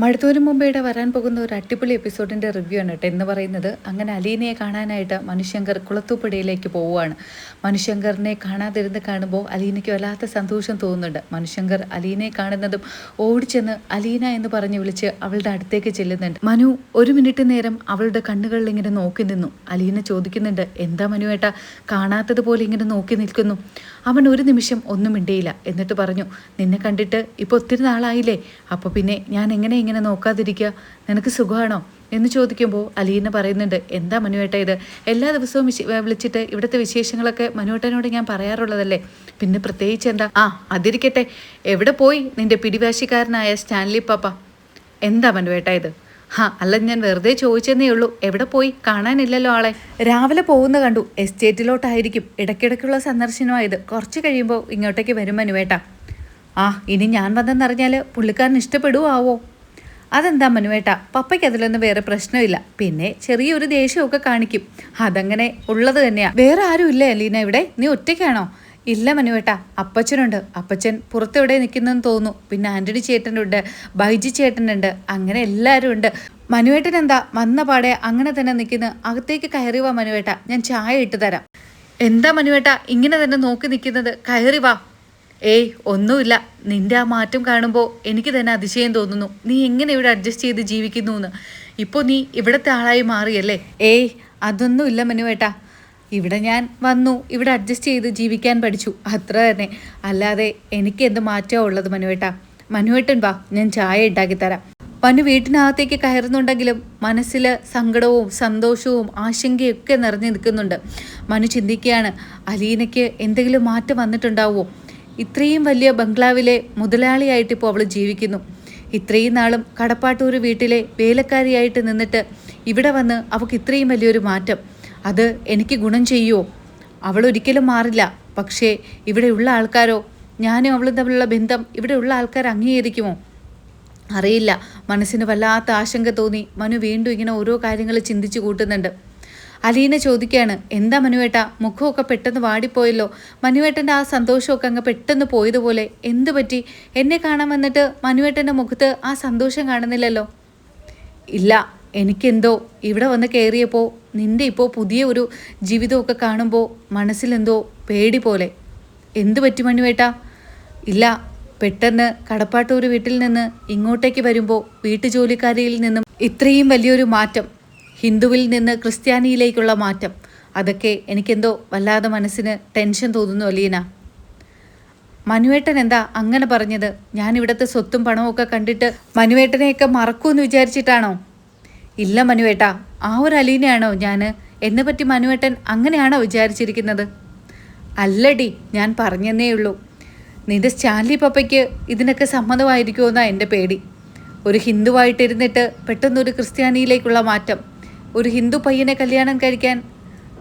മടുത്തോരു മുമ്പേടെ വരാൻ പോകുന്ന ഒരു അടിപൊളി എപ്പിസോഡിൻ്റെ റിവ്യൂ ആണ് കേട്ടോ എന്ന് പറയുന്നത്. അങ്ങനെ അലീനയെ കാണാനായിട്ട് മനുശങ്കർ കുളത്തൂപ്പടിയിലേക്ക് പോവുകയാണ്. മനുശങ്കറിനെ കാണാതിരുന്ന് കാണുമ്പോൾ അലീനയ്ക്ക് വല്ലാത്ത സന്തോഷം തോന്നുന്നുണ്ട്. മനുശങ്കർ അലീനയെ കാണുന്നതും ഓടിച്ചെന്ന് അലീന എന്ന് പറഞ്ഞ് വിളിച്ച് അവളുടെ അടുത്തേക്ക് ചെല്ലുന്നുണ്ട്. മനു ഒരു മിനിറ്റ് നേരം അവളുടെ കണ്ണുകളിൽ ഇങ്ങനെ നോക്കി നിന്നു. അലീന ചോദിക്കുന്നുണ്ട്, എന്താ മനുവേട്ടാ കാണാത്തതുപോലെ ഇങ്ങനെ നോക്കി നിൽക്കുന്നു? അവൻ ഒരു നിമിഷം ഒന്നും മിണ്ടിയില്ല. എന്നിട്ട് പറഞ്ഞു, നിന്നെ കണ്ടിട്ട് ഇപ്പോൾ ഒത്തിരി നാളായില്ലേ, അപ്പോൾ പിന്നെ ഞാൻ എങ്ങനെ ഇങ്ങനെ നോക്കാതിരിക്കുക? നിനക്ക് സുഖമാണോ എന്ന് ചോദിക്കുമ്പോൾ അലീന പറയുന്നുണ്ട്, എന്താ മനുവേട്ട ഇത്? എല്ലാ ദിവസവും വിളിച്ചിട്ട് ഇവിടുത്തെ വിശേഷങ്ങളൊക്കെ മനുവേട്ടനോട് ഞാൻ പറയാറുള്ളതല്ലേ, പിന്നെ പ്രത്യേകിച്ച് എന്താ? അതിരിക്കട്ടെ, എവിടെ പോയി നിന്റെ പിടിവാശിക്കാരനായ സ്റ്റാൻലി പാപ്പ? എന്താ മനുവേട്ട ഇത്? അല്ല, ഞാൻ വെറുതെ ചോദിച്ചെന്നേ ഉള്ളൂ. എവിടെ പോയി? കാണാനില്ലല്ലോ ആളെ. രാവിലെ പോകുന്ന കണ്ടു. എസ്റ്റേറ്റിലോട്ടായിരിക്കും. ഇടയ്ക്കിടയ്ക്കുള്ള സന്ദർശനമായത്. കുറച്ച് കഴിയുമ്പോൾ ഇങ്ങോട്ടേക്ക് വരും മനുവേട്ട. ഇനി ഞാൻ വന്നെന്നറിഞ്ഞാൽ പുള്ളിക്കാരൻ ഇഷ്ടപ്പെടുവോ? അതെന്താ മനുവേട്ട, പപ്പയ്ക്ക് അതിലൊന്നും വേറെ പ്രശ്നമില്ല. പിന്നെ ചെറിയൊരു ദേഷ്യമൊക്കെ കാണിക്കും, അതങ്ങനെ ഉള്ളത് തന്നെയാ. വേറെ ആരും ഇല്ലേ അലീന ഇവിടെ? നീ ഒറ്റയ്ക്കാണോ? ഇല്ല മനുവേട്ട, അപ്പച്ചനുണ്ട്. അപ്പച്ചൻ പുറത്തെവിടെ നിൽക്കുന്നെന്ന് തോന്നുന്നു. പിന്നെ ആൻ്റണി ചേട്ടനുണ്ട്, ബൈജി ചേട്ടനുണ്ട്, അങ്ങനെ എല്ലാവരും ഉണ്ട്. മനുവേട്ടൻ എന്താ വന്ന പാടെ അങ്ങനെ തന്നെ നിൽക്കുന്നു? അകത്തേക്ക് കയറി വാ മനുവേട്ട, ഞാൻ ചായ ഇട്ട് തരാം. എന്താ മനുവേട്ട ഇങ്ങനെ തന്നെ നോക്കി നിൽക്കുന്നത്? കയറി വാ. ഒന്നുമില്ല, നിന്റെ ആ മാറ്റം കാണുമ്പോൾ എനിക്ക് തന്നെ അതിശയം തോന്നുന്നു. നീ എങ്ങനെ ഇവിടെ അഡ്ജസ്റ്റ് ചെയ്ത് ജീവിക്കുന്നു എന്ന്. ഇപ്പോൾ നീ ഇവിടുത്തെ ആളായി മാറിയല്ലേ? അതൊന്നുമില്ല മനുവേട്ട, ഇവിടെ ഞാൻ വന്നു, ഇവിടെ അഡ്ജസ്റ്റ് ചെയ്ത് ജീവിക്കാൻ പഠിച്ചു, അത്ര തന്നെ. അല്ലാതെ എനിക്ക് എന്ത് മാറ്റമാണ് ഉള്ളത് മനുവേട്ട? മനുവേട്ടൻ വാ, ഞാൻ ചായ ഉണ്ടാക്കി തരാം. മനു വീട്ടിനകത്തേക്ക് കയറുന്നുണ്ടെങ്കിലും മനസ്സിൽ സങ്കടവും സന്തോഷവും ആശങ്കയും ഒക്കെ നിറഞ്ഞു നിൽക്കുന്നുണ്ട്. മനു ചിന്തിക്കുകയാണ്, അലീനയ്ക്ക് എന്തെങ്കിലും മാറ്റം വന്നിട്ടുണ്ടാവുമോ? ഇത്രയും വലിയ ബംഗ്ലാവിലെ മുതലാളിയായിട്ട് ഇപ്പോൾ അവൾ ജീവിക്കുന്നു. ഇത്രയും നാളും കടപ്പാട്ടൂർ വീട്ടിലെ വേലക്കാരിയായിട്ട് നിന്നിട്ട് ഇവിടെ വന്ന് അവൾക്ക് ഇത്രയും വലിയൊരു മാറ്റം, അത് എനിക്ക് ഗുണം ചെയ്യുമോ? അവൾ ഒരിക്കലും മാറില്ല. പക്ഷേ ഇവിടെയുള്ള ആൾക്കാരോ, ഞാനും അവളും തമ്മിലുള്ള ബന്ധം ഇവിടെയുള്ള ആൾക്കാർ അംഗീകരിക്കുമോ? അറിയില്ല. മനസ്സിന് വല്ലാത്ത ആശങ്ക തോന്നി. മനു വീണ്ടും ഇങ്ങനെ ഓരോ കാര്യങ്ങൾ ചിന്തിച്ചു കൂട്ടുന്നുണ്ട്. അലീന ചോദിക്കുകയാണ്, എന്താ മനുവേട്ട മുഖമൊക്കെ പെട്ടെന്ന് വാടിപ്പോയല്ലോ? മനുവേട്ടൻ്റെ ആ സന്തോഷമൊക്കെ അങ്ങ് പെട്ടെന്ന് പോയതുപോലെ. എന്തു പറ്റി? എന്നെ കാണാൻ വന്നിട്ട് മനുവേട്ടൻ്റെ മുഖത്ത് ആ സന്തോഷം കാണുന്നില്ലല്ലോ? ഇല്ല, എനിക്കെന്തോ ഇവിടെ വന്ന് കയറിയപ്പോൾ നിൻ്റെ ഇപ്പോൾ പുതിയ ഒരു ജീവിതമൊക്കെ കാണുമ്പോൾ മനസ്സിലെന്തോ പേടി പോലെ. എന്തു പറ്റി മനുവേട്ട? ഇല്ല, പെട്ടെന്ന് കടപ്പാട്ടൂർ വീട്ടിൽ നിന്ന് ഇങ്ങോട്ടേക്ക് വരുമ്പോൾ വീട്ടുജോലിക്കാരിയിൽ നിന്നും ഇത്രയും വലിയൊരു മാറ്റം, ഹിന്ദുവിൽ നിന്ന് ക്രിസ്ത്യാനിയിലേക്കുള്ള മാറ്റം, അതൊക്കെ എനിക്കെന്തോ വല്ലാതെ മനസ്സിന് ടെൻഷൻ തോന്നുന്നു അലീന. മനുവേട്ടൻ എന്താ അങ്ങനെ പറഞ്ഞത്? ഞാനിവിടുത്തെ സ്വത്തും പണമൊക്കെ കണ്ടിട്ട് മനുവേട്ടനെയൊക്കെ മറക്കുമെന്ന് വിചാരിച്ചിട്ടാണോ? ഇല്ല മനുവേട്ട, ആ ഒരു അലീനയാണോ ഞാൻ? എന്നെ പറ്റി മനുവേട്ടൻ അങ്ങനെയാണോ വിചാരിച്ചിരിക്കുന്നത്? അല്ലടി, ഞാൻ പറഞ്ഞെന്നേ ഉള്ളൂ. നിന്റെ സ്റ്റാൻലി പപ്പയ്ക്ക് ഇതിനൊക്കെ സമ്മതമായിരിക്കുമോ എന്നാണ് എൻ്റെ പേടി. ഒരു ഹിന്ദുവായിട്ടിരുന്നിട്ട് പെട്ടെന്നൊരു ക്രിസ്ത്യാനിയിലേക്കുള്ള മാറ്റം, ഒരു ഹിന്ദു പയ്യനെ കല്യാണം കഴിക്കാൻ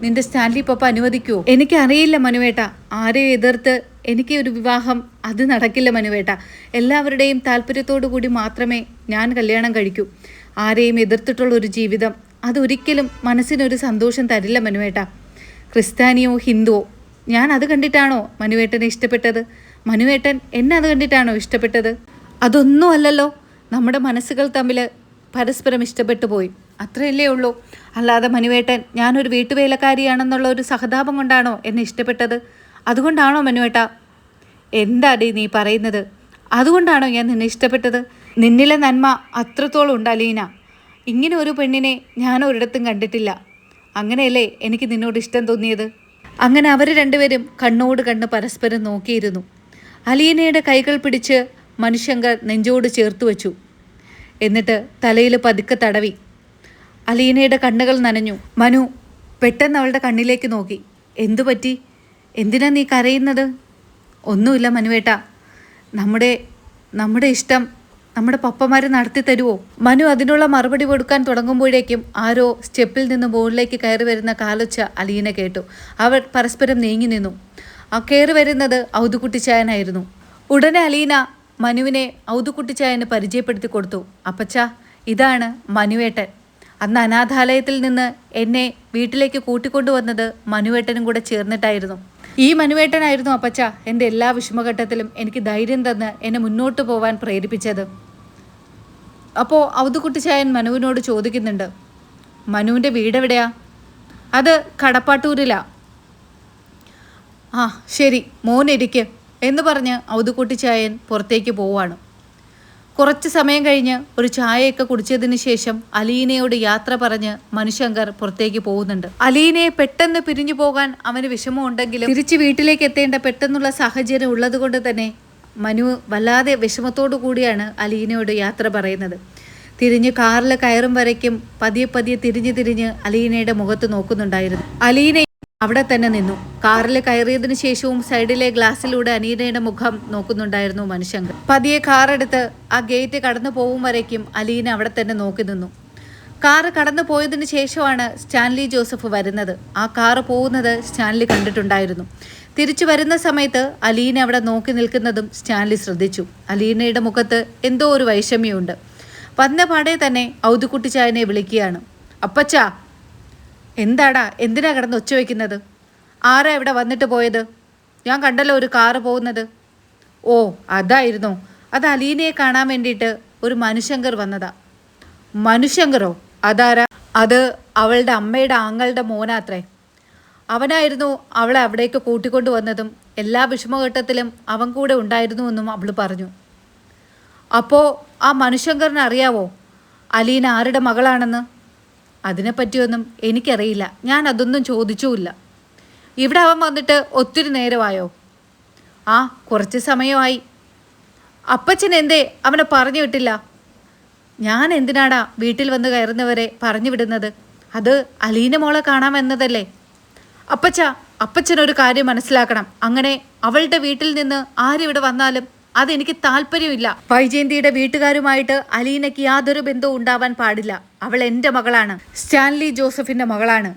നിന്റെ സ്റ്റാൻലി പപ്പ അനുവദിക്കുമോ? എനിക്കറിയില്ല മനുവേട്ട, ആരെയും എതിർത്ത് എനിക്ക് ഒരു വിവാഹം അത് നടക്കില്ല മനുവേട്ട. എല്ലാവരുടെയും താല്പര്യത്തോടു കൂടി മാത്രമേ ഞാൻ കല്യാണം കഴിക്കൂ. ആരെയും എതിർത്തിട്ടുള്ളൊരു ജീവിതം അതൊരിക്കലും മനസ്സിനൊരു സന്തോഷം തരില്ല മനുവേട്ട. ക്രിസ്ത്യാനിയോ ഹിന്ദുവോ, ഞാൻ അത് കണ്ടിട്ടാണോ മനുവേട്ടനെ ഇഷ്ടപ്പെട്ടത്? മനുവേട്ടൻ എന്നെ അത് കണ്ടിട്ടാണോ ഇഷ്ടപ്പെട്ടത്? അതൊന്നും അല്ലല്ലോ. നമ്മുടെ മനസ്സുകൾ തമ്മിൽ പരസ്പരം ഇഷ്ടപ്പെട്ടു പോയി, അത്രയല്ലേ ഉള്ളൂ. അല്ലാതെ മനുവേട്ടൻ ഞാനൊരു വീട്ടുവേലക്കാരിയാണെന്നുള്ള ഒരു സഹതാപം കൊണ്ടാണോ എന്നെ ഇഷ്ടപ്പെട്ടത്? അതുകൊണ്ടാണോ മനുവേട്ട? എന്താടി നീ പറയുന്നത്? അതുകൊണ്ടാണോ ഞാൻ നിന്നെ ഇഷ്ടപ്പെട്ടത്? നിന്നിലെ നന്മ അത്രത്തോളം ഉണ്ട് അലീന. ഇങ്ങനെ ഒരു പെണ്ണിനെ ഞാൻ ഒരിടത്തും കണ്ടിട്ടില്ല. അങ്ങനെയല്ലേ എനിക്ക് നിന്നോട് ഇഷ്ടം തോന്നിയത്? അങ്ങനെ അവർ രണ്ടുപേരും കണ്ണോട് കണ്ണ് പരസ്പരം നോക്കിയിരുന്നു. അലീനയുടെ കൈകൾ പിടിച്ച് മനുശങ്കർ നെഞ്ചോട് ചേർത്ത് വെച്ചു. എന്നിട്ട് തലയിൽ പതുക്കെ തടവി. അലീനയുടെ കണ്ണുകൾ നനഞ്ഞു. മനു പെട്ടെന്ന് അവളുടെ കണ്ണിലേക്ക് നോക്കി. എന്തു പറ്റി? എന്തിനാ നീ കരയുന്നത്? ഒന്നുമില്ല മനുവേട്ട, നമ്മുടെ ഇഷ്ടം നമ്മുടെ പപ്പമാർ നടത്തി തരുമോ? മനു അതിനുള്ള മറുപടി കൊടുക്കാൻ തുടങ്ങുമ്പോഴേക്കും ആരോ സ്റ്റെപ്പിൽ നിന്ന് മുകളിലേക്ക് കയറി വരുന്ന കാലൊച്ച അലീന കേട്ടു. അവർ പരസ്പരം നീങ്ങി നിന്നു. ആ കയറി വരുന്നത് ഔതുകുട്ടിച്ചായനായിരുന്നു. ഉടനെ അലീന മനുവിനെ ഔതുകുട്ടിച്ചായന് പരിചയപ്പെടുത്തി കൊടുത്തു. അപ്പച്ച, ഇതാണ് മനുവേട്ടൻ. അന്ന് അനാഥാലയത്തിൽ നിന്ന് എന്നെ വീട്ടിലേക്ക് കൂട്ടിക്കൊണ്ടുവന്നത് മനുവേട്ടനും കൂടെ ചേർന്നിട്ടായിരുന്നു. ഈ മനുവേട്ടനായിരുന്നു അപ്പച്ച എൻ്റെ എല്ലാ വിഷമഘട്ടത്തിലും എനിക്ക് ധൈര്യം തന്ന് എന്നെ മുന്നോട്ട് പോവാൻ പ്രേരിപ്പിച്ചത്. അപ്പോൾ ഔതുകുട്ടിച്ചായൻ മനുവിനോട് ചോദിക്കുന്നുണ്ട്, മനുവിൻ്റെ വീടെവിടെയാ? അത് കടപ്പാട്ടൂരിലാ. ആ ശരി, മോനിരിക്ക് എന്ന് പറഞ്ഞ് ഔതുകുട്ടിച്ചായൻ പുറത്തേക്ക് പോവാണ്. കുറച്ച് സമയം കഴിഞ്ഞ് ഒരു ചായയൊക്കെ കുടിച്ചതിന് ശേഷം അലീനയോട് യാത്ര പറഞ്ഞ് മനുശങ്കർ പുറത്തേക്ക് പോകുന്നുണ്ട്. അലീനയെ പെട്ടെന്ന് പിരിഞ്ഞു പോകാൻ അവന് വിഷമമുണ്ടെങ്കിലും തിരിച്ച് വീട്ടിലേക്ക് എത്തേണ്ട പെട്ടെന്നുള്ള സാഹചര്യം ഉള്ളത് കൊണ്ട് തന്നെ മനു വല്ലാതെ വിഷമത്തോടു കൂടിയാണ് അലീനയോട് യാത്ര പറയുന്നത്. തിരിഞ്ഞ് കാറിൽ കയറും വരയ്ക്കും പതിയെ പതിയെ തിരിഞ്ഞ് അലീനയുടെ മുഖത്ത് നോക്കുന്നുണ്ടായിരുന്നു. അലീന അവിടെ തന്നെ നിന്നു. കാറിൽ കയറിയതിനു ശേഷവും സൈഡിലെ ഗ്ലാസ്സിലൂടെ അലീനയുടെ മുഖം നോക്കുന്നുണ്ടായിരുന്നു മനുശങ്കർ. പതിയെ കാറെടുത്ത് ആ ഗേറ്റ് കടന്നു പോകും വരയ്ക്കും അലീന അവിടെ തന്നെ നോക്കി നിന്നു. കാറ് കടന്നു പോയതിനു ശേഷമാണ് സ്റ്റാൻലി ജോസഫ് വരുന്നത്. ആ കാറ് പോകുന്നത് സ്റ്റാൻലി കണ്ടിട്ടുണ്ടായിരുന്നു. തിരിച്ചു വരുന്ന സമയത്ത് അലീന അവിടെ നോക്കി നിൽക്കുന്നതും സ്റ്റാൻലി ശ്രദ്ധിച്ചു. അലീനയുടെ മുഖത്ത് എന്തോ ഒരു വൈഷമ്യമുണ്ട്. വന്ന പാടെ തന്നെ ഔതുകുട്ടിച്ചായനെ വിളിക്കുകയാണ്. അപ്പച്ചാ, എന്താടാ, എന്തിനാ കിടന്ന് ഒച്ച വയ്ക്കുന്നത്? ആരാ ഇവിടെ വന്നിട്ട് പോയത്? ഞാൻ കണ്ടല്ലോ ഒരു കാറ് പോകുന്നത്. ഓ അതായിരുന്നോ? അത് അലീനയെ കാണാൻ വേണ്ടിയിട്ട് ഒരു മനുശങ്കർ വന്നതാ. മനുശങ്കറോ? അതാരാ? അത് അവളുടെ അമ്മയുടെ ആങ്ങളുടെ മോനാത്രേ. അവനായിരുന്നു അവളെ അവിടേക്ക് കൂട്ടിക്കൊണ്ടു വന്നതും എല്ലാ വിഷമഘട്ടത്തിലും അവൻ കൂടെ ഉണ്ടായിരുന്നുവെന്നും അവൾ പറഞ്ഞു. അപ്പോൾ ആ മനുശങ്കറിന് അറിയാവോ അലീന ആരുടെ മകളാണെന്ന്? അതിനെപ്പറ്റിയൊന്നും എനിക്കറിയില്ല. ഞാൻ അതൊന്നും ചോദിച്ചുമില്ല. ഇവിടെ അവൻ വന്നിട്ട് ഒത്തിരി നേരമായോ? ആ കുറച്ച് സമയമായി. അപ്പച്ചൻ എന്തേ അവനെ പറഞ്ഞു വിട്ടില്ല? ഞാൻ എന്തിനാടാ വീട്ടിൽ വന്ന് കയറുന്നവരെ പറഞ്ഞു വിടുന്നത്? അത് അലീന മോളെ കാണാമെന്നതല്ലേ? അപ്പച്ചനൊരു കാര്യം മനസ്സിലാക്കണം. അങ്ങനെ അവളുടെ വീട്ടിൽ നിന്ന് ആരിവിടെ വന്നാലും അതെനിക്ക് താല്പര്യമില്ല. വൈജയന്തിയുടെ വീട്ടുകാരുമായിട്ട് അലീനയ്ക്ക് യാതൊരു ബന്ധവും ഉണ്ടാവാൻ പാടില്ല. അവൾ എൻ്റെ മകളാണ്, സ്റ്റാൻലി ജോസഫിൻ്റെ മകളാണ്.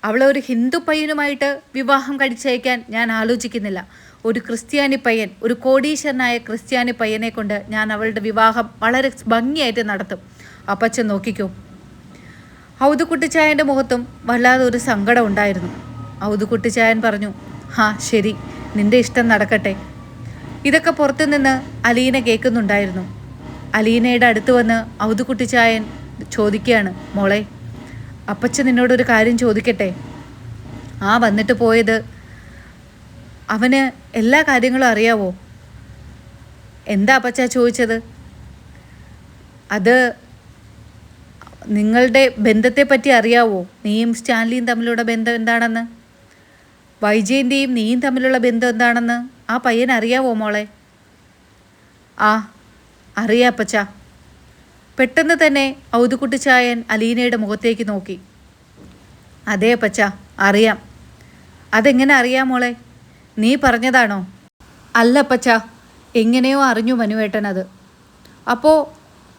അവളെ ഒരു ഹിന്ദു പയ്യനുമായിട്ട് വിവാഹം കഴിച്ചയക്കാൻ ഞാൻ ആലോചിക്കുന്നില്ല. ഒരു ക്രിസ്ത്യാനി പയ്യൻ, ഒരു കോടീശ്വരനായ ക്രിസ്ത്യാനി പയ്യനെ കൊണ്ട് ഞാൻ അവളുടെ വിവാഹം വളരെ ഭംഗിയായിട്ട് നടത്തും. അപ്പച്ചൻ നോക്കിക്കോ. ഔതുകുട്ടിച്ചായൻ്റെ മുഖത്തും വല്ലാതെ ഒരു സങ്കടം ഉണ്ടായിരുന്നു. ഔതുകുട്ടിച്ചായൻ പറഞ്ഞു, ഹാ ശരി, നിന്റെ ഇഷ്ടം നടക്കട്ടെ. ഇതൊക്കെ പുറത്തു നിന്ന് അലീന കേൾക്കുന്നുണ്ടായിരുന്നു. അലീനയുടെ അടുത്ത് വന്ന് ഔതുകുട്ടിച്ചായൻ ചോദിക്കുകയാണ്, മോളെ, അപ്പച്ചൻ നിന്നോടൊരു കാര്യം ചോദിക്കട്ടെ? ആ വന്നിട്ട് പോയത് അവന് എല്ലാ കാര്യങ്ങളും അറിയാവോ? എന്താ അപ്പച്ചാ ചോദിച്ചത്? അത് നിങ്ങളുടെ ബന്ധത്തെപ്പറ്റി അറിയാവോ? നീയും സ്റ്റാൻലിയും തമ്മിലുള്ള ബന്ധം എന്താണെന്ന്, വൈജയന്തിയും നീയും തമ്മിലുള്ള ബന്ധം എന്താണെന്ന് ആ പയ്യൻ അറിയാവോ മോളെ? ആ അറിയാം അപ്പച്ചാ. പെട്ടെന്ന് തന്നെ ഔതുകുട്ടിച്ചായൻ അലീനയുടെ മുഖത്തേക്ക് നോക്കി. അതെ അപ്പച്ചാ, അറിയാം. അതെങ്ങനെ അറിയാം മോളെ? നീ പറഞ്ഞതാണോ? അല്ല അപ്പച്ചാ, എങ്ങനെയോ അറിഞ്ഞു മനുവേട്ടനത്. അപ്പോൾ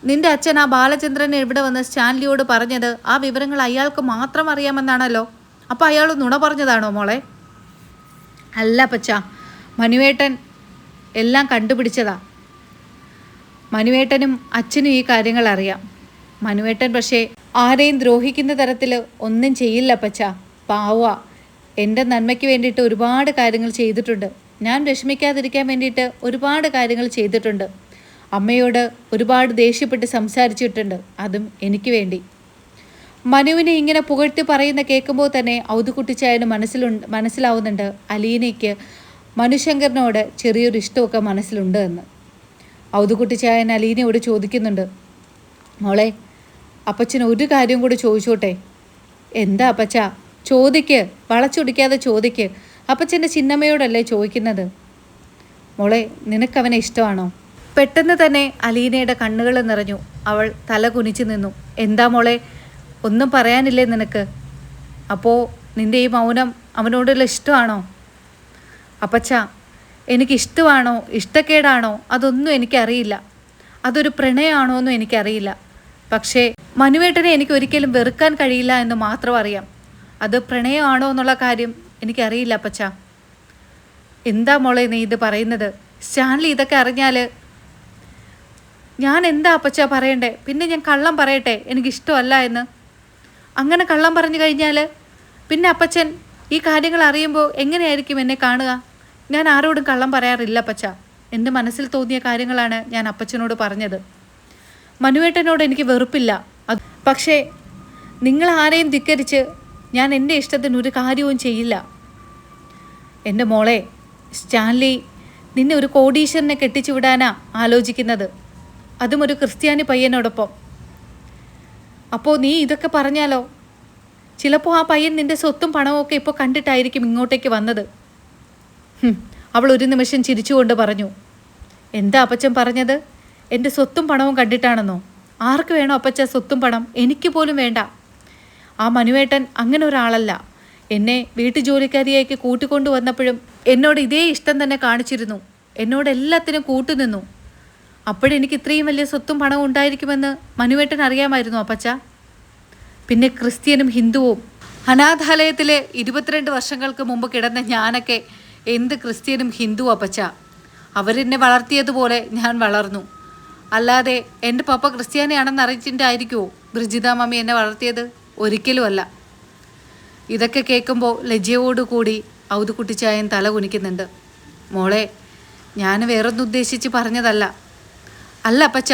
നിന്റെ അച്ഛൻ ആ ബാലചന്ദ്രൻ ഇവിടെ വന്ന് സ്റ്റാൻലിയോട് പറഞ്ഞത് ആ വിവരങ്ങൾ അയാൾക്ക് മാത്രം അറിയാമെന്നാണല്ലോ. അപ്പോൾ അയാൾ നുണ പറഞ്ഞതാണോ മോളെ? അല്ല അപ്പച്ചാ, മനുവേട്ടൻ എല്ലാം കണ്ടുപിടിച്ചതാ. മനുവേട്ടനും അച്ഛനും ഈ കാര്യങ്ങൾ അറിയാം. മനുവേട്ടൻ പക്ഷേ ആരെയും ദ്രോഹിക്കുന്ന തരത്തിൽ ഒന്നും ചെയ്യില്ല അപ്പച്ചാ. പാവ, എൻ്റെ നന്മയ്ക്ക് വേണ്ടിയിട്ട് ഒരുപാട് കാര്യങ്ങൾ ചെയ്തിട്ടുണ്ട്. ഞാൻ വിഷമിക്കാതിരിക്കാൻ വേണ്ടിയിട്ട് ഒരുപാട് കാര്യങ്ങൾ ചെയ്തിട്ടുണ്ട്. അമ്മയോട് ഒരുപാട് ദേഷ്യപ്പെട്ട് സംസാരിച്ചിട്ടുണ്ട്, അതും എനിക്ക് വേണ്ടി. മനുവിനെ ഇങ്ങനെ പുകഴ്ത്തി പറയുന്ന കേൾക്കുമ്പോൾ തന്നെ ഔതുകുട്ടിച്ചായന് മനസ്സിലാവുന്നുണ്ട് അലീനയ്ക്ക് മനുശങ്കറിനോട് ചെറിയൊരു ഇഷ്ടമൊക്കെ മനസ്സിലുണ്ട് എന്ന്. ഔതുകുട്ടിച്ചായൻ അലീനയോട് ചോദിക്കുന്നുണ്ട്, മോളെ, അപ്പച്ചൻ ഒരു കാര്യം കൂടി ചോദിച്ചോട്ടെ? എന്താ അപ്പച്ചാ? ചോദിക്ക്, വളച്ചൊടിക്കാതെ ചോദിക്ക്. അപ്പച്ചൻ്റെ ചിന്നമ്മയോടല്ലേ ചോദിക്കുന്നത്. മോളെ, നിനക്കവനെ ഇഷ്ടമാണോ? പെട്ടെന്ന് തന്നെ അലീനയുടെ കണ്ണുകൾ നിറഞ്ഞു. അവൾ തല കുനിച്ചു നിന്നു. എന്താ മോളെ, ഒന്നും പറയാനില്ലേ നിനക്ക്? അപ്പോൾ നിൻ്റെ ഈ മൗനം അവനോടുള്ള ഇഷ്ടമാണോ? അപ്പച്ചാ, എനിക്കിഷ്ടമാണോ ഇഷ്ടക്കേടാണോ അതൊന്നും എനിക്കറിയില്ല. അതൊരു പ്രണയമാണോ എന്നും എനിക്കറിയില്ല. പക്ഷേ മനുവേട്ടനെ എനിക്ക് ഒരിക്കലും വെറുക്കാൻ കഴിയില്ല എന്ന് മാത്രം അറിയാം. അത് പ്രണയമാണോ എന്നുള്ള കാര്യം എനിക്കറിയില്ല അപ്പച്ചാ. എന്താ മോളെ നീ ഇത് പറയുന്നത്? സ്റ്റാൻലി ഇതൊക്കെ അറിഞ്ഞാൽ ഞാൻ എന്താ അപ്പച്ചാ പറയണ്ടേ? പിന്നെ ഞാൻ കള്ളം പറയട്ടെ എനിക്കിഷ്ടമല്ല എന്ന്? അങ്ങനെ കള്ളം പറഞ്ഞു കഴിഞ്ഞാൽ പിന്നെ അപ്പച്ചൻ ഈ കാര്യങ്ങൾ അറിയുമ്പോൾ എങ്ങനെയായിരിക്കും എന്നെ കാണുക? ഞാൻ ആരോടും കള്ളം പറയാറില്ല അപ്പച്ചാ. എൻ്റെ മനസ്സിൽ തോന്നിയ കാര്യങ്ങളാണ് ഞാൻ അപ്പച്ചനോട് പറഞ്ഞത്. മനുവേട്ടനോട് എനിക്ക് വെറുപ്പില്ല. പക്ഷേ നിങ്ങൾ ആരെയും ധിക്കരിച്ച് ഞാൻ എൻ്റെ ഇഷ്ടത്തിന് ഒരു കാര്യവും ചെയ്യില്ല. എൻ്റെ മോളെ, സ്റ്റാൻലി നിന്നെ ഒരു കോടീശ്വരനെ കെട്ടിച്ചു വിടാനാ ആലോചിക്കുന്നത്, അതും ഒരു ക്രിസ്ത്യാനി പയ്യനോടൊപ്പം. അപ്പോൾ നീ ഇതൊക്കെ പറഞ്ഞാലോ? ചിലപ്പോൾ ആ പയ്യൻ നിൻ്റെ സ്വത്തും പണവും ഒക്കെ ഇപ്പോൾ കണ്ടിട്ടായിരിക്കും ഇങ്ങോട്ടേക്ക് വന്നത്. അവൾ ഒരു നിമിഷം ചിരിച്ചുകൊണ്ട് പറഞ്ഞു. എന്താ അപ്പച്ചൻ പറഞ്ഞത്? എൻ്റെ സ്വത്തും പണവും കണ്ടിട്ടാണെന്നോ? ആർക്ക് വേണോ അപ്പച്ച സ്വത്തും പണം? എനിക്ക് പോലും വേണ്ട. ആ മനുവേട്ടൻ അങ്ങനെ ഒരാളല്ല. എന്നെ വീട്ടുജോലിക്കാരിയേക്ക് കൂട്ടിക്കൊണ്ടു വന്നപ്പോഴും എന്നോട് ഇതേ ഇഷ്ടം തന്നെ കാണിച്ചിരുന്നു. എന്നോട് എല്ലാത്തിനും കൂട്ടുനിന്നു. അപ്പോഴെനിക്ക് ഇത്രയും വലിയ സ്വത്തും പണവും ഉണ്ടായിരിക്കുമെന്ന് മനുവേട്ടൻ അറിയാമായിരുന്നു അപ്പച്ച. പിന്നെ ക്രിസ്ത്യനും ഹിന്ദുവും. അനാഥാലയത്തിൽ 22 വർഷങ്ങൾക്ക് മുമ്പ് കിടന്ന ഞാനൊക്കെ എന്ത് ക്രിസ്ത്യനും ഹിന്ദു അപ്പച്ച. അവരെന്നെ വളർത്തിയതുപോലെ ഞാൻ വളർന്നു. അല്ലാതെ എൻ്റെ പപ്പ ക്രിസ്ത്യാനിയാണെന്ന് അറിയിച്ചിട്ടായിരിക്കുമോ ബ്രിജിത മമ്മി എന്നെ വളർത്തിയത്? ഒരിക്കലുമല്ല. ഇതൊക്കെ കേൾക്കുമ്പോൾ ലജ്ജയോടുകൂടി ഔതുക്കുട്ടിച്ചായൻ തല കുനിക്കുന്നുണ്ട്. മോളെ, ഞാൻ വേറൊന്നും ഉദ്ദേശിച്ച് പറഞ്ഞതല്ല. അല്ല അപ്പച്ച,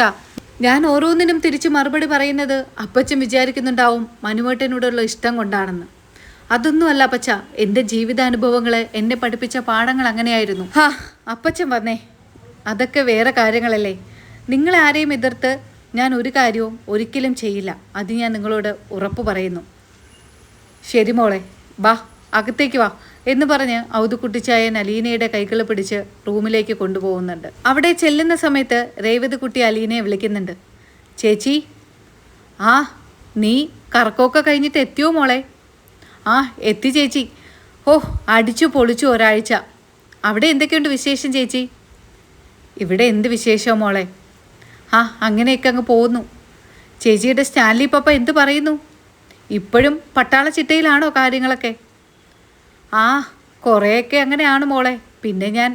ഞാൻ ഓരോന്നിനും തിരിച്ച് മറുപടി പറയുന്നത് അപ്പച്ചൻ വിചാരിക്കുന്നുണ്ടാവും മനുവേട്ടനോടുള്ള ഇഷ്ടം കൊണ്ടാണെന്ന്. അതൊന്നുമല്ല അപ്പച്ച. എൻ്റെ ജീവിതാനുഭവങ്ങൾ എന്നെ പഠിപ്പിച്ച പാഠങ്ങൾ അങ്ങനെയായിരുന്നു. അപ്പച്ചൻ വന്നേ, അതൊക്കെ വേറെ കാര്യങ്ങളല്ലേ. നിങ്ങളെ ആരെയും എതിർത്ത് ഞാൻ ഒരു കാര്യവും ഒരിക്കലും ചെയ്യില്ല. അത് ഞാൻ നിങ്ങളോട് ഉറപ്പ് പറയുന്നു. ശരി മോളെ, വാ, അകത്തേക്ക് വാ എന്ന് പറഞ്ഞ് ഔതുക്കുട്ടിച്ചായൻ അലീനയുടെ കൈകൾ പിടിച്ച് റൂമിലേക്ക് കൊണ്ടുപോകുന്നുണ്ട്. അവിടെ ചെല്ലുന്ന സമയത്ത് രേവതിക്കുട്ടി അലീനയെ വിളിക്കുന്നുണ്ട്. ചേച്ചി, നീ കറക്കമൊക്കെ കഴിഞ്ഞിട്ട് എത്തിയോ മോളെ? എത്തി ചേച്ചി. അടിച്ചു പൊളിച്ചു ഒരാഴ്ച. അവിടെ എന്തൊക്കെയുണ്ട് വിശേഷം ചേച്ചി? ഇവിടെ എന്ത് വിശേഷമോ മോളെ? അങ്ങനെയൊക്കെ അങ്ങ് പോകുന്നു. ചേച്ചിയുടെ സ്റ്റാൻലി പപ്പ എന്ത് പറയുന്നു? ഇപ്പോഴും പട്ടാള ചിട്ടയിലാണോ കാര്യങ്ങളൊക്കെ? കുറേയൊക്കെ അങ്ങനെയാണ് മോളെ. പിന്നെ ഞാൻ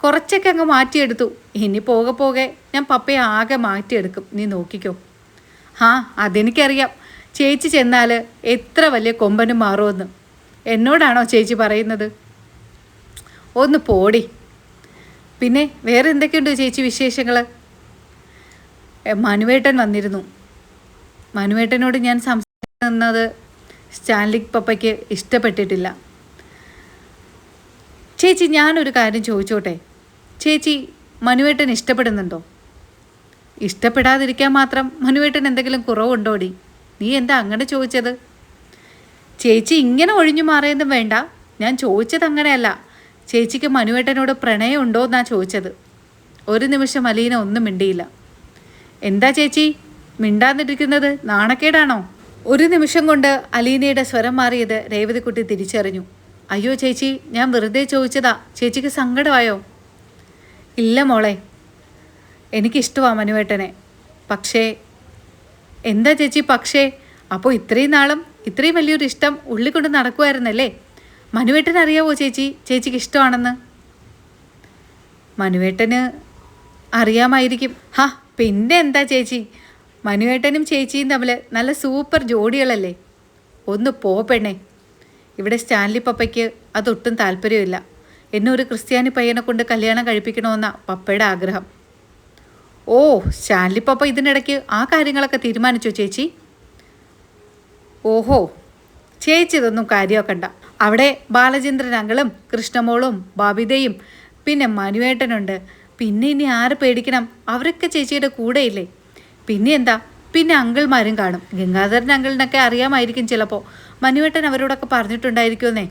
കുറച്ചൊക്കെ അങ്ങ് മാറ്റിയെടുത്തു. ഇനി പോകെ പോകെ ഞാൻ പപ്പയെ ആകെ മാറ്റിയെടുക്കും, നീ നോക്കിക്കോ. അതെനിക്കറിയാം. ചേച്ചി ചെന്നാൽ എത്ര വലിയ കൊമ്പനും മാറുമെന്ന്. എന്നോടാണോ ചേച്ചി പറയുന്നത്? ഒന്ന് പോടി. പിന്നെ വേറെ എന്തൊക്കെയുണ്ട് ചേച്ചി വിശേഷങ്ങൾ? മനുവേട്ടൻ വന്നിരുന്നു. മനുവേട്ടനോട് ഞാൻ സംസാരിക്കുന്നത് സ്റ്റാൻലി പപ്പയ്ക്ക് ഇഷ്ടപ്പെട്ടിട്ടില്ല. ചേച്ചി, ഞാനൊരു കാര്യം ചോദിച്ചോട്ടെ? ചേച്ചി മനുവേട്ടൻ ഇഷ്ടപ്പെടുന്നുണ്ടോ? ഇഷ്ടപ്പെടാതിരിക്കാൻ മാത്രം മനുവേട്ടൻ എന്തെങ്കിലും കുറവുണ്ടോടി? നീ എന്താ അങ്ങനെ ചോദിച്ചത്? ചേച്ചി ഇങ്ങനെ ഒഴിഞ്ഞു മാറിയതും വേണ്ട. ഞാൻ ചോദിച്ചത് അങ്ങനെയല്ല. ചേച്ചിക്ക് മനുവേട്ടനോട് പ്രണയമുണ്ടോ എന്നാ ചോദിച്ചത്. ഒരു നിമിഷം അലീന ഒന്നും മിണ്ടിയില്ല. എന്താ ചേച്ചി മിണ്ടാതിരിക്കുന്നത്? നാണക്കേടാണോ? ഒരു നിമിഷം കൊണ്ട് അലീനയുടെ സ്വരം മാറിയത് രേവതിക്കുട്ടി തിരിച്ചറിഞ്ഞു. അയ്യോ ചേച്ചി, ഞാൻ വെറുതെ ചോദിച്ചതാ. ചേച്ചിക്ക് സങ്കടമായോ? ഇല്ല മോളെ, എനിക്കിഷ്ടമാണ് മനുവേട്ടനെ. പക്ഷേ എന്താ ചേച്ചി പക്ഷേ? അപ്പോൾ ഇത്രയും നാളും ഇത്രയും വലിയൊരു ഇഷ്ടം ഉള്ളിക്കൊണ്ട് നടക്കുമായിരുന്നല്ലേ? മനുവേട്ടന് അറിയാവോ ചേച്ചി ചേച്ചിക്ക് ഇഷ്ടമാണെന്ന്? മനുവേട്ടന് അറിയാമായിരിക്കും. പിന്നെ എന്താ ചേച്ചി, മനുവേട്ടനും ചേച്ചിയും തമ്മിൽ നല്ല സൂപ്പർ ജോഡികളല്ലേ? ഒന്ന് പോ പെണ്ണേ. ഇവിടെ സ്റ്റാൻലി പപ്പയ്ക്ക് അതൊട്ടും താല്പര്യമില്ല. എന്നെ ഒരു ക്രിസ്ത്യാനി പയ്യനെ കൊണ്ട് കല്യാണം കഴിപ്പിക്കണമെന്നാണ് പപ്പയുടെ ആഗ്രഹം. സ്റ്റാൻലി പപ്പ ഇതിനിടയ്ക്ക് ആ കാര്യങ്ങളൊക്കെ തീരുമാനിച്ചോ ചേച്ചി? ഓഹോ, ചേച്ചി ഇതൊന്നും കാര്യമാക്കണ്ട. അവിടെ ബാലചന്ദ്രൻ അങ്കിളും കൃഷ്ണമോളും ബബിതയും പിന്നെ മനുവേട്ടനുണ്ട്. പിന്നെ ഇനി ആര് പേടിക്കണം? അവരൊക്കെ ചേച്ചിയുടെ കൂടെയില്ലേ? പിന്നെ എന്താ, പിന്നെ അങ്കിൾമാരും കാണും. ഗംഗാധരൻ അങ്കിളിനൊക്കെ അറിയാമായിരിക്കും ചിലപ്പോൾ. മനുവേട്ടൻ അവരോടൊക്കെ പറഞ്ഞിട്ടുണ്ടായിരിക്കുമെന്നേ.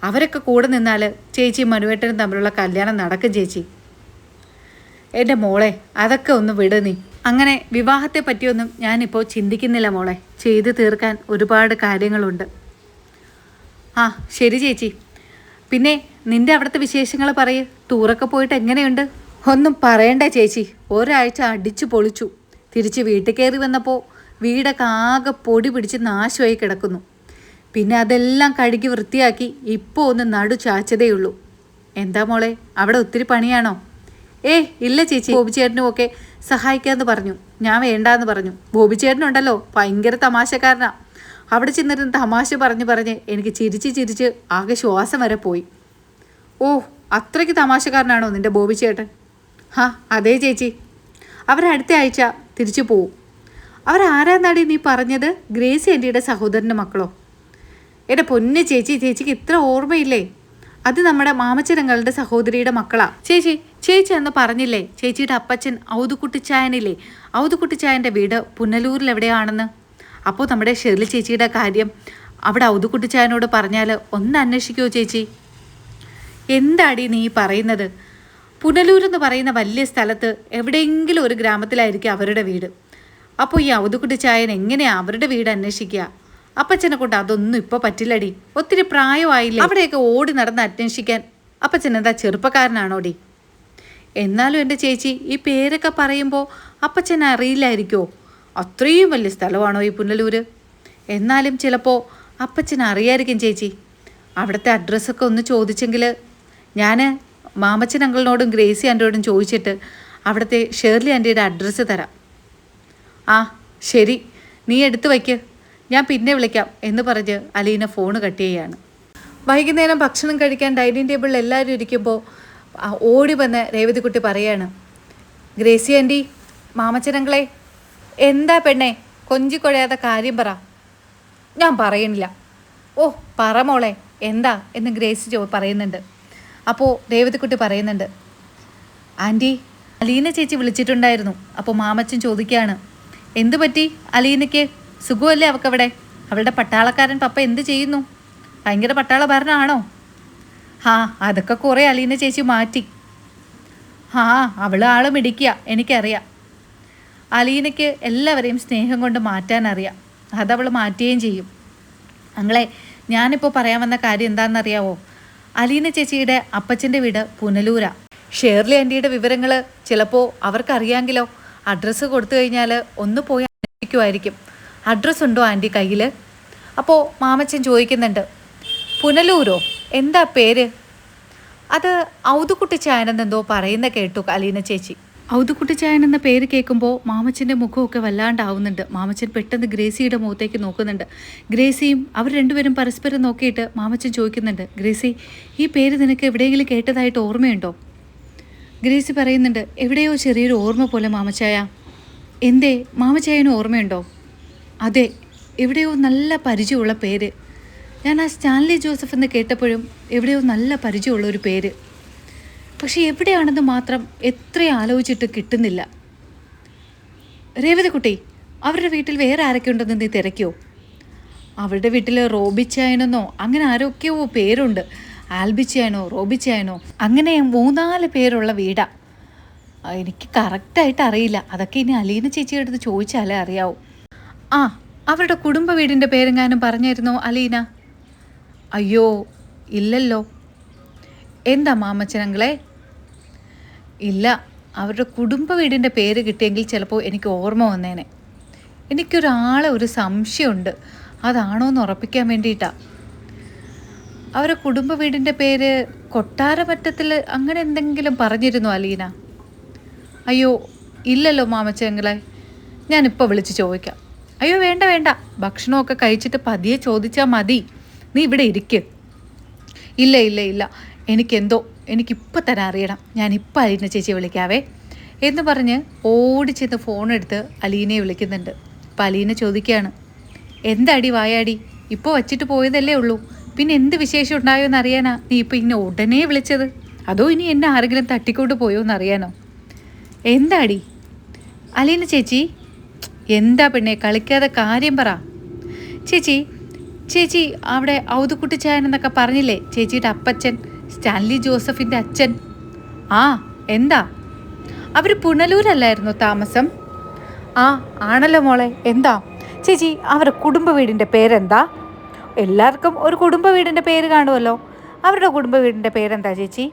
അവരൊക്കെ കൂടെ നിന്നാൽ ചേച്ചിയും മനുവേട്ടനും തമ്മിലുള്ള കല്യാണം നടക്കും ചേച്ചി. എൻ്റെ മോളെ, അതൊക്കെ ഒന്ന് വിട് നീ. അങ്ങനെ വിവാഹത്തെ പറ്റിയൊന്നും ഞാനിപ്പോൾ ചിന്തിക്കുന്നില്ല മോളെ. ചെയ്തു തീർക്കാൻ ഒരുപാട് കാര്യങ്ങളുണ്ട്. ശരി ചേച്ചി. പിന്നെ നിൻ്റെ അവിടുത്തെ വിശേഷങ്ങൾ പറയ്. ടൂറൊക്കെ പോയിട്ട് എങ്ങനെയുണ്ട്? ഒന്നും പറയണ്ട ചേച്ചി, ഒരാഴ്ച അടിച്ചു പൊളിച്ചു. തിരിച്ച് വീട്ടിൽ കയറി വന്നപ്പോൾ വീടൊക്കെ ആകെ പൊടി പിടിച്ച് നാശമായി കിടക്കുന്നു. പിന്നെ അതെല്ലാം കഴുകി വൃത്തിയാക്കി ഇപ്പോൾ ഒന്ന് നടു ചാച്ചതേയുള്ളൂ. എന്താ മോളെ, അവിടെ ഒത്തിരി പണിയാണോ? ഇല്ല ചേച്ചി, ബോബിച്ചേട്ടനും ഒക്കെ സഹായിക്കാമെന്ന് പറഞ്ഞു. ഞാൻ വേണ്ടാന്ന് പറഞ്ഞു. ബോബിച്ചേട്ടനുണ്ടല്ലോ ഭയങ്കര തമാശക്കാരനാ. അവിടെ ചെന്നിരുന്ന് തമാശ പറഞ്ഞ് എനിക്ക് ചിരിച്ച് ആകെ ശ്വാസം വരെ പോയി. അത്രയ്ക്ക് തമാശക്കാരനാണോ നിൻ്റെ ബോബിച്ചേട്ടൻ? അതെ ചേച്ചി. അവരടുത്ത ആഴ്ച തിരിച്ചു പോവും. അവരാരാന്നാടി നീ പറഞ്ഞത്? ഗ്രേസി ആൻറ്റിയുടെ സഹോദരൻ്റെ മക്കളോ? എൻ്റെ പൊന്ന് ചേച്ചി, ചേച്ചിക്ക് ഇത്ര ഓർമ്മയില്ലേ? അത് നമ്മുടെ മാമച്ചനങ്ങളുടെ സഹോദരിയുടെ മക്കളാ. ചേച്ചി എന്ന് പറഞ്ഞില്ലേ ചേച്ചിയുടെ അപ്പച്ചൻ ഔതുക്കുട്ടിച്ചായനില്ലേ? ഔതുക്കുട്ടിച്ചായൻ്റെ വീട് പുനലൂരിൽ എവിടെയാണെന്ന്. അപ്പോൾ നമ്മുടെ ഷെർലി ചേച്ചിയുടെ കാര്യം അവിടെ ഔതുക്കുട്ടിച്ചായനോട് പറഞ്ഞാൽ ഒന്ന് അന്വേഷിക്കുമോ ചേച്ചി? എന്താടി നീ പറയുന്നത്? പുനലൂരെന്ന് പറയുന്ന വലിയ സ്ഥലത്ത് എവിടെയെങ്കിലും ഒരു ഗ്രാമത്തിലായിരിക്കും അവരുടെ വീട്. അപ്പോൾ ഈ ഔതുക്കുട്ടിച്ചായൻ എങ്ങനെയാണ് അവരുടെ വീട് അന്വേഷിക്കുക? അപ്പച്ചനെ കൊണ്ട് അതൊന്നും ഇപ്പോൾ പറ്റില്ലടി. ഒത്തിരി പ്രായമായില്ലേ? അവിടെയൊക്കെ ഓടി നടന്ന് അന്വേഷിക്കാൻ അപ്പച്ചൻ എന്താ ചെറുപ്പക്കാരനാണോടി? എന്നാലും എൻ്റെ ചേച്ചി ഈ പേരൊക്കെ പറയുമ്പോൾ അപ്പച്ചനെ അറിയില്ലായിരിക്കുമോ? അത്രയും വലിയ സ്ഥലമാണോ ഈ പുനലൂർ? എന്നാലും ചിലപ്പോൾ അപ്പച്ചനെ അറിയായിരിക്കും ചേച്ചി. അവിടുത്തെ അഡ്രസ്സൊക്കെ ഒന്ന് ചോദിച്ചെങ്കിൽ ഞാൻ മാമച്ചൻ അങ്കിളിനോടും ഗ്രേസി ആൻറ്റിയോടും ചോദിച്ചിട്ട് അവിടുത്തെ ഷേർലി ആൻറ്റിയുടെ അഡ്രസ്സ് തരാം. ആ ശരി, നീ എടുത്തു വയ്ക്ക്, ഞാൻ പിന്നെ വിളിക്കാം എന്ന് പറഞ്ഞ് അലീന ഫോണ് കട്ട് ചെയ്യുകയാണ്. വൈകുന്നേരം ഭക്ഷണം കഴിക്കാൻ ഡൈനിങ് ടേബിളിൽ എല്ലാവരും ഇരിക്കുമ്പോൾ ഓടി വന്ന് രേവതിക്കുട്ടി പറയാണ്, ഗ്രേസി ആൻറ്റി, മാമച്ചനങ്ങളെ. എന്താ പെണ്ണെ, കൊഞ്ചിക്കൊഴയാത്ത കാര്യം പറ. ഞാൻ പറയണില്ല. ഓ പറ മോളെ, എന്താ എന്ന് ഗ്രേസി പറയുന്നുണ്ട്. അപ്പോൾ രേവതിക്കുട്ടി പറയുന്നുണ്ട്, ആൻറ്റി അലീന ചേച്ചി വിളിച്ചിട്ടുണ്ടായിരുന്നു. അപ്പോൾ മാമച്ചൻ ചോദിക്കുകയാണ്, എന്തു പറ്റി അലീനയ്ക്ക്? സുഖമല്ലേ അവക്കവിടെ? അവളുടെ പട്ടാളക്കാരൻ പപ്പ എന്ത് ചെയ്യുന്നു? ഭയങ്കര പട്ടാള ഭരണമാണോ? ആ അതൊക്കെ കുറേ അലീന ചേച്ചി മാറ്റി. ആ അവൾ ആള് മിടിക്കുക, എനിക്കറിയാം. അലീനയ്ക്ക് എല്ലാവരെയും സ്നേഹം കൊണ്ട് മാറ്റാനറിയാം. അതവൾ മാറ്റുകയും ചെയ്യും. അങ്ങളെ, ഞാനിപ്പോൾ പറയാൻ വന്ന കാര്യം എന്താണെന്നറിയാവോ? അലീന ചേച്ചിയുടെ അപ്പച്ചൻ്റെ വീട് പുനലൂരാ. ഷേർലി ആൻറ്റിയുടെ വിവരങ്ങൾ ചിലപ്പോൾ അവർക്കറിയാമെങ്കിലോ? അഡ്രസ്സ് കൊടുത്തു കഴിഞ്ഞാൽ ഒന്ന് പോയി അന്വേഷിക്കുമായിരിക്കും. അഡ്രസ്സ് ഉണ്ടോ ആൻറ്റി കയ്യിൽ? അപ്പോൾ മാമച്ചൻ ചോദിക്കുന്നുണ്ട്, പുനലൂരോ? എന്താ പേര്? അത് ഔതുക്കുട്ടിച്ചായനെന്നെന്തോ പറയുന്ന കേട്ടു അലീന ചേച്ചി. ഔതുക്കുട്ടിച്ചായൻ എന്ന പേര് കേൾക്കുമ്പോൾ മാമച്ചൻ്റെ മുഖമൊക്കെ വല്ലാണ്ടാവുന്നുണ്ട്. മാമച്ചൻ പെട്ടെന്ന് ഗ്രേസിയുടെ മുഖത്തേക്ക് നോക്കുന്നുണ്ട്. ഗ്രേസിയും അവർ രണ്ടുപേരും പരസ്പരം നോക്കിയിട്ട് മാമച്ചൻ ചോദിക്കുന്നുണ്ട്, ഗ്രേസി, ഈ പേര് നിനക്ക് എവിടെയെങ്കിലും കേട്ടതായിട്ട് ഓർമ്മയുണ്ടോ? ഗ്രേസി പറയുന്നുണ്ട്, എവിടെയോ ചെറിയൊരു ഓർമ്മ പോലെ മാമച്ചായ. എന്തേ, മാമച്ചായന് ഓർമ്മയുണ്ടോ? അതെ, എവിടെയോ നല്ല പരിചയമുള്ള പേര്. ഞാൻ ആ സ്റ്റാൻലി ജോസഫ് എന്ന് കേട്ടപ്പോഴും എവിടെയോ നല്ല പരിചയമുള്ള ഒരു പേര്. പക്ഷെ എവിടെയാണെന്ന് മാത്രം എത്ര ആലോചിച്ചിട്ട് കിട്ടുന്നില്ല. രേവതിക്കുട്ടി, അവരുടെ വീട്ടിൽ വേറെ ആരൊക്കെ ഉണ്ടെന്ന് നീ തിരക്കിയോ? അവരുടെ വീട്ടിൽ റോബിച്ചായനെന്നോ അങ്ങനെ ആരൊക്കെയോ പേരുണ്ട്. ആൽബിച്ചായനോ റോബിച്ചായനോ അങ്ങനെ 3-4 പേരുള്ള വീടാ. എനിക്ക് കറക്റ്റായിട്ട് അറിയില്ല. അതൊക്കെ ഇനി അലീന ചേച്ചിയുടെ അടുത്ത് ചോദിച്ചാലേ അറിയാവൂ. ആ, അവരുടെ കുടുംബ വീടിൻ്റെ പേരെങ്ങാനും പറഞ്ഞിരുന്നോ അലീന? അയ്യോ ഇല്ലല്ലോ. എന്താ മാമച്ചനങ്ങളെ? ഇല്ല, അവരുടെ കുടുംബ വീടിൻ്റെ പേര് കിട്ടിയെങ്കിൽ ചിലപ്പോൾ എനിക്ക് ഓർമ്മ വന്നേനെ. എനിക്കൊരാളെ ഒരു സംശയമുണ്ട്, അതാണോ എന്ന് ഉറപ്പിക്കാൻ വേണ്ടിയിട്ടാണ്. അവരുടെ കുടുംബ വീടിൻ്റെ പേര് കൊട്ടാരമറ്റത്തിൽ അങ്ങനെ എന്തെങ്കിലും പറഞ്ഞിരുന്നു അലീന? അയ്യോ ഇല്ലല്ലോ മാമച്ചങ്ങളെ, ഞാനിപ്പോൾ വിളിച്ച് ചോദിക്കാം. അയ്യോ വേണ്ട വേണ്ട, ഭക്ഷണമൊക്കെ കഴിച്ചിട്ട് പതിയെ ചോദിച്ചാൽ മതി. നീ ഇവിടെ ഇരിക്ക്. ഇല്ല ഇല്ല ഇല്ല, എനിക്കിപ്പോൾ തന്നെ അറിയണം. ഞാനിപ്പോൾ അലീന ചേച്ചിയെ വിളിക്കാവേ എന്ന് പറഞ്ഞ് ഓടിച്ചെന്ന് ഫോണെടുത്ത് അലീനയെ വിളിക്കുന്നുണ്ട്. അപ്പം അലീന ചോദിക്കുകയാണ്, എന്താടി വായാടി, ഇപ്പോൾ വച്ചിട്ട് പോയതല്ലേ ഉള്ളൂ, പിന്നെ എന്ത് വിശേഷം ഉണ്ടായോ എന്നറിയാനാ നീ ഇപ്പോൾ ഇങ്ങനെ ഉടനെ വിളിച്ചത്? അതോ ഇനി എന്നെ ആരെങ്കിലും തട്ടിക്കൊണ്ട് പോയോ എന്നറിയാനോ? എന്താടി അലീന ചേച്ചി? എന്താ പെണ്ണെ കളിക്കാതെ കാര്യം പറ. ചേച്ചി അവിടെ ഔതുക്കുട്ടിച്ചായൻ എന്നൊക്കെ പറഞ്ഞില്ലേ, ചേച്ചിയുടെ അപ്പച്ചൻ സ്റ്റാൻലി ജോസഫിൻ്റെ അച്ഛൻ? ആ എന്താ? അവർ പുനലൂരല്ലായിരുന്നോ താമസം? ആ ആണല്ലോ മോളെ. എന്താ ചേച്ചി, അവരുടെ കുടുംബ വീടിൻ്റെ പേരെന്താ? എല്ലാവർക്കും ഒരു കുടുംബ വീടിൻ്റെ പേര് കാണുമല്ലോ. അവരുടെ കുടുംബ വീടിൻ്റെ പേരെന്താ ചേച്ചി?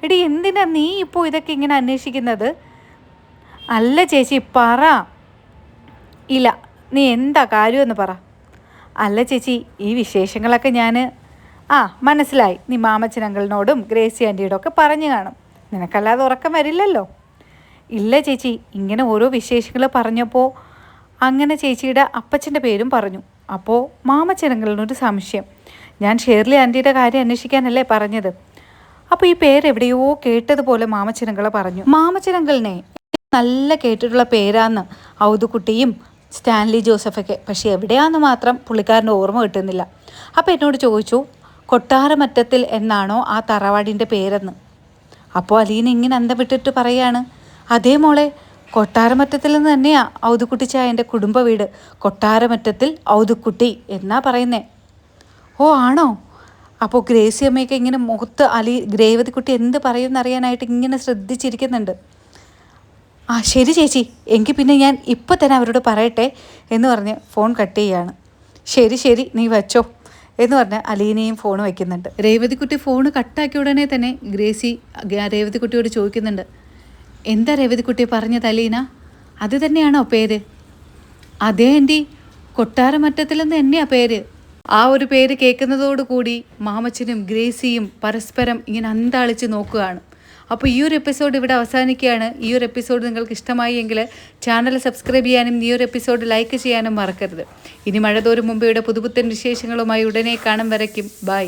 എടി എന്തിനാ നീ ഇപ്പോൾ ഇതൊക്കെ ഇങ്ങനെ അന്വേഷിക്കുന്നത്? അല്ല ചേച്ചി പറ. ഇല്ല, നീ എന്താ കാര്യമെന്ന് പറ. അല്ല ചേച്ചി, ഈ വിശേഷങ്ങളൊക്കെ ഞാൻ മനസ്സിലായി. നീ മാമച്ചനങ്ങളിനോടും ഗ്രേസി ആൻറ്റിയോടും ഒക്കെ പറഞ്ഞു കാണും. നിനക്കല്ലാതെ ഉറക്കം വരില്ലല്ലോ. ഇല്ല ചേച്ചി, ഇങ്ങനെ ഓരോ വിശേഷങ്ങൾ പറഞ്ഞപ്പോൾ അങ്ങനെ ചേച്ചിയുടെ അപ്പച്ചൻ്റെ പേരും പറഞ്ഞു. അപ്പോൾ മാമച്ചനങ്ങളിനൊരു സംശയം. ഞാൻ ഷേർലി ആൻറ്റിയുടെ കാര്യം അന്വേഷിക്കാനല്ലേ പറഞ്ഞത്. അപ്പോൾ ഈ പേരെവിടെയോ കേട്ടതുപോലെ മാമച്ചനങ്ങൾ പറഞ്ഞു. മാമച്ചനങ്ങളിനെ നല്ല കേട്ടിട്ടുള്ള പേരാന്ന് ഔതുക്കുട്ടിയും സ്റ്റാൻലി ജോസഫൊക്കെ. പക്ഷേ എവിടെയാണെന്ന് മാത്രം പുള്ളിക്കാരൻ്റെ ഓർമ്മ കിട്ടുന്നില്ല. അപ്പോൾ എന്നോട് ചോദിച്ചു കൊട്ടാരമറ്റത്തിൽ എന്നാണോ ആ തറവാടിൻ്റെ പേരെന്ന്. അപ്പോൾ അലീന ഇങ്ങനെ അന്തം വിട്ടിട്ട് പറയാണ്, അതേ മോളെ, കൊട്ടാരമറ്റത്തിൽ നിന്ന് തന്നെയാണ് ഔതുക്കുട്ടിച്ചായൻ്റെ കുടുംബ വീട്. കൊട്ടാരമറ്റത്തിൽ ഔതുക്കുട്ടി എന്നാ പറയുന്നേ. ഓ ആണോ? അപ്പോൾ ഗ്രേസി അമ്മയൊക്കെ ഇങ്ങനെ മുഖത്ത് രേവതിക്കുട്ടി എന്ത് പറയുമെന്നറിയാനായിട്ട് ഇങ്ങനെ ശ്രദ്ധിച്ചിരിക്കുന്നുണ്ട്. ആ ശരി ചേച്ചി, എങ്കിൽ പിന്നെ ഞാൻ ഇപ്പോൾ തന്നെ അവരോട് പറയട്ടെ എന്ന് പറഞ്ഞ് ഫോൺ കട്ട് ചെയ്യാണ്. ശരി ശരി, നീ വെച്ചോ എന്ന് പറഞ്ഞ് അലീനയും ഫോൺ വയ്ക്കുന്നുണ്ട്. രേവതിക്കുട്ടി ഫോൺ കട്ടാക്കിയ ഉടനെ തന്നെ ഗ്രേസി രേവതിക്കുട്ടിയോട് ചോദിക്കുന്നുണ്ട്, എന്താ രേവതിക്കുട്ടി പറഞ്ഞത് അലീന? അത് തന്നെയാണോ പേര്? അതേ ആൻറ്റി, കൊട്ടാരമറ്റത്തിലെന്ന് തന്നെയാണ് പേര്. ആ ഒരു പേര് കേൾക്കുന്നതോടുകൂടി മാമച്ചനും ഗ്രേസിയും പരസ്പരം ഇങ്ങനെ അന്താളിച്ച് നോക്കുകയാണ്. അപ്പോൾ ഈ ഒരു എപ്പിസോഡ് ഇവിടെ അവസാനിക്കുകയാണ്. ഈ ഒരു എപ്പിസോഡ് നിങ്ങൾക്ക് ഇഷ്ടമായി എങ്കിൽ ചാനൽ സബ്സ്ക്രൈബ് ചെയ്യാനും ഈ ഒരു എപ്പിസോഡ് ലൈക്ക് ചെയ്യാനും മറക്കരുത്. ഇനി മഴ തോരും മുമ്പ് ഇവിടെ പുതുപുത്തൻ വിശേഷങ്ങളുമായി ഉടനെ കാണും വരയ്ക്കും. ബൈ.